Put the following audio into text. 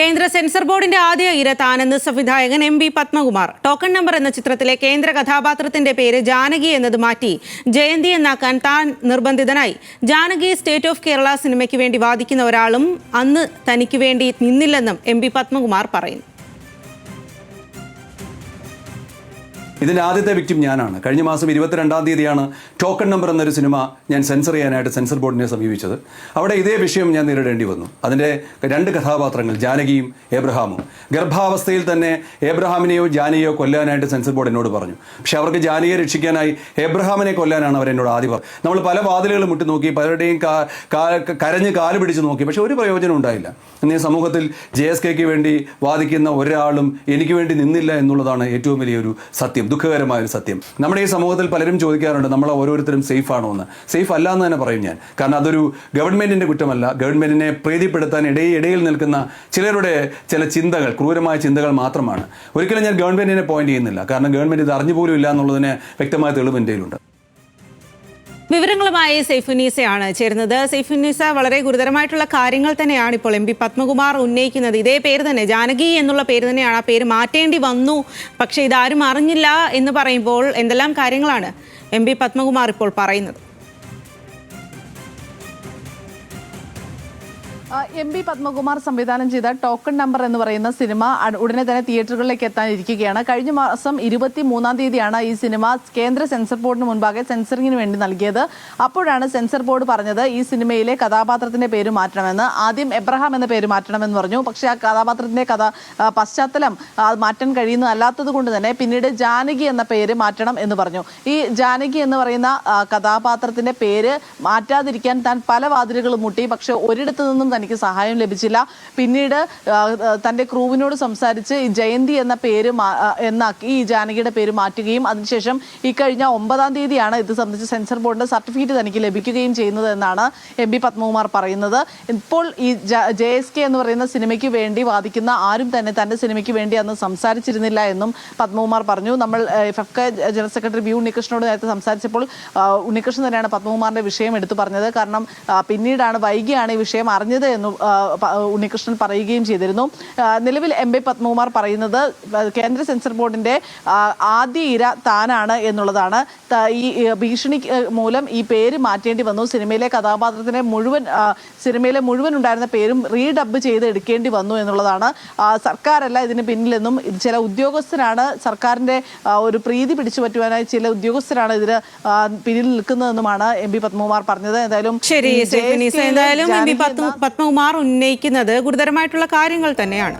കേന്ദ്ര സെൻസർ ബോർഡിന്റെ ആദ്യ ഇര താനെന്ന് സംവിധായകൻ M B Padmakumar. Token number എന്ന ചിത്രത്തിലെ കേന്ദ്ര കഥാപാത്രത്തിന്റെ പേര് ജാനകി എന്നത് മാറ്റി ജയന്തി എന്നാക്കാൻ താൻ നിർബന്ധിതനായി. ജാനകി സ്റ്റേറ്റ് ഓഫ് കേരള സിനിമയ്ക്ക് വേണ്ടി വാദിക്കുന്ന ഒരാളും അന്ന് തനിക്ക് വേണ്ടി നിന്നില്ലെന്നും എം ബി പത്മകുമാർ പറയുന്നു. ഇതിൻ്റെ ആദ്യത്തെ വിക്ടിം ഞാനാണ്. കഴിഞ്ഞ മാസം 22-ാം തീയതിയാണ് ടോക്കൺ നമ്പർ എന്നൊരു സിനിമ ഞാൻ സെൻസർ ചെയ്യാനായിട്ട് സെൻസർ ബോർഡിനെ സമീപിച്ചത്. അവിടെ ഇതേ വിഷയം ഞാൻ നേരിടേണ്ടി വന്നു. അതിൻ്റെ 2 കഥാപാത്രങ്ങൾ ജാനകിയും ഏബ്രഹാമും. ഗർഭാവസ്ഥയിൽ തന്നെ ഏബ്രഹാമിനെയോ ജാനകിയോ കൊല്ലാനായിട്ട് സെൻസർ ബോർഡ് എന്നോട് പറഞ്ഞു. പക്ഷെ അവർക്ക് ജാനകിയെ രക്ഷിക്കാനായി ഏബ്രഹാമിനെ കൊല്ലാനാണ് അവരെന്നോട് ആദ്യം പറഞ്ഞത്. നമ്മൾ പല വാതിലുകളും മുട്ടി നോക്കി, പലരുടെയും കരഞ്ഞ് കാല് പിടിച്ച് നോക്കി, പക്ഷെ ഒരു പ്രയോജനം ഉണ്ടായില്ല. എന്നീ സമൂഹത്തിൽ JSKയ്ക്ക് വേണ്ടി വാദിക്കുന്ന ഒരാളും എനിക്ക് വേണ്ടി നിന്നില്ല എന്നുള്ളതാണ് ഏറ്റവും വലിയൊരു സത്യം, ദുഃഖകരമായൊരു സത്യം. നമ്മുടെ ഈ സമൂഹത്തിൽ പലരും ചോദിക്കാറുണ്ട്, നമ്മൾ ഓരോരുത്തരും സേഫ് ആണോ എന്ന്. സേഫ് അല്ല എന്ന് തന്നെ പറയും ഞാൻ. കാരണം അതൊരു ഗവൺമെൻറ്റിൻ്റെ കുറ്റമല്ല. ഗവൺമെൻറ്റിനെ പ്രീതിപ്പെടുത്താൻ ഇടയിൽ നിൽക്കുന്ന ചിലരുടെ ചില ചിന്തകൾ, ക്രൂരമായ ചിന്തകൾ മാത്രമാണ്. ഒരിക്കലും ഞാൻ ഗവൺമെൻറ്റിനെ പോയിന്റ് ചെയ്യുന്നില്ല. കാരണം ഗവൺമെൻറ് ഇത് അറിഞ്ഞുപോലും ഇല്ല എന്നുള്ളതിന് വ്യക്തമായ തെളിവ് എൻ്റെ കയ്യിലുണ്ട്. വിവരങ്ങളുമായി സൈഫുന്നീസയാണ് ചേരുന്നത്. സൈഫുന്നീസ, വളരെ ഗുരുതരമായിട്ടുള്ള കാര്യങ്ങൾ തന്നെയാണ് ഇപ്പോൾ എം പി പത്മകുമാർ ഉന്നയിക്കുന്നത്. ഇതേ പേര് തന്നെ, ജാനകി എന്നുള്ള പേര് തന്നെയാണ്. ആ പേര് മാറ്റേണ്ടി വന്നു, പക്ഷേ ഇതാരും അറിഞ്ഞില്ല എന്ന് പറയുമ്പോൾ എന്തെല്ലാം കാര്യങ്ങളാണ് എം പി പത്മകുമാർ ഇപ്പോൾ പറയുന്നത്? എം ബി പത്മകുമാർ സംവിധാനം ചെയ്ത ടോക്കൺ നമ്പർ എന്ന് പറയുന്ന സിനിമ ഉടനെ തന്നെ തിയേറ്ററുകളിലേക്ക് എത്താനിരിക്കുകയാണ്. കഴിഞ്ഞ മാസം 23-ാം തീയതിയാണ് ഈ സിനിമ കേന്ദ്ര സെൻസർ ബോർഡിന് മുൻപാകെ സെൻസറിങ്ങിന് വേണ്ടി നൽകിയത്. അപ്പോഴാണ് സെൻസർ ബോർഡ് പറഞ്ഞത് ഈ സിനിമയിലെ കഥാപാത്രത്തിന്റെ പേര് മാറ്റണമെന്ന്. ആദ്യം എബ്രഹാം എന്ന പേര് മാറ്റണമെന്ന് പറഞ്ഞു. പക്ഷേ ആ കഥാപാത്രത്തിന്റെ പശ്ചാത്തലം മാറ്റാൻ കഴിയുന്നതല്ലാത്തത് കൊണ്ട് തന്നെ പിന്നീട് ജാനകി എന്ന പേര് മാറ്റണം എന്ന് പറഞ്ഞു. ഈ ജാനകി എന്ന് പറയുന്ന കഥാപാത്രത്തിന്റെ പേര് മാറ്റാതിരിക്കാൻ താൻ പല വാതിലുകളും മുട്ടി. പക്ഷെ ഒരിടത്തു നിന്നും തനിക്ക് സഹായം ലഭിച്ചില്ല. പിന്നീട് തന്റെ ക്രൂവിനോട് സംസാരിച്ച് ഈ ജയന്തി എന്ന പേര് എന്നാക്കി ഈ ജാനകിയുടെ പേര് മാറ്റുകയും അതിനുശേഷം ഈ കഴിഞ്ഞ 9-ാം തീയതിയാണ് ഇത് സംബന്ധിച്ച് സെൻസർ ബോർഡിന്റെ സർട്ടിഫിക്കറ്റ് തനിക്ക് ലഭിക്കുകയും ചെയ്യുന്നത് എന്നാണ് എം ബി പത്മകുമാർ പറയുന്നത്. ഇപ്പോൾ ഈ JSK എന്ന് പറയുന്ന സിനിമയ്ക്ക് വേണ്ടി വാദിക്കുന്ന ആരും തന്നെ തന്റെ സിനിമയ്ക്ക് വേണ്ടി അന്ന് സംസാരിച്ചിരുന്നില്ല എന്നും പത്മകുമാർ പറഞ്ഞു. നമ്മൾ FFK ജനറൽ സെക്രട്ടറി വി ഉണ്ണികൃഷ്ണനോട് നേരത്തെ സംസാരിച്ചപ്പോൾ ഉണ്ണികൃഷ്ണൻ തന്നെയാണ് പത്മകുമാറിന്റെ വിഷയം എടുത്തു പറഞ്ഞത്. കാരണം പിന്നീടാണ്, വൈകിയാണ് ഈ വിഷയം അറിഞ്ഞത് എന്ന് ഉണ്ണികൃഷ്ണൻ പറയുകയും ചെയ്തിരുന്നു. നിലവിൽ എം പി പത്മകുമാർ പറയുന്നത് കേന്ദ്ര സെൻസർ ബോർഡിന്റെ ആദ്യ ഇര താനാണ് എന്നുള്ളതാണ്. ഈ ഭീഷണി മൂലം ഈ പേര് മാറ്റേണ്ടി വന്നു. സിനിമയിലെ മുഴുവൻ ഉണ്ടായിരുന്ന പേരും റീഡബ് ചെയ്ത് എടുക്കേണ്ടി വന്നു എന്നുള്ളതാണ്. സർക്കാരല്ല ഇതിന് പിന്നിലെന്നും ചില ഉദ്യോഗസ്ഥരാണ്, സർക്കാരിന്റെ ഒരു പ്രീതി പിടിച്ചു പറ്റുവാനായി ചില ഉദ്യോഗസ്ഥരാണ് ഇതിന് പിന്നിൽ നിൽക്കുന്നതെന്നുമാണ് എം പി പത്മകുമാർ പറഞ്ഞത്. എന്തായാലും പത്മകുമാർ ഉന്നയിക്കുന്നത് ഗുരുതരമായിട്ടുള്ള കാര്യങ്ങൾ തന്നെയാണ്.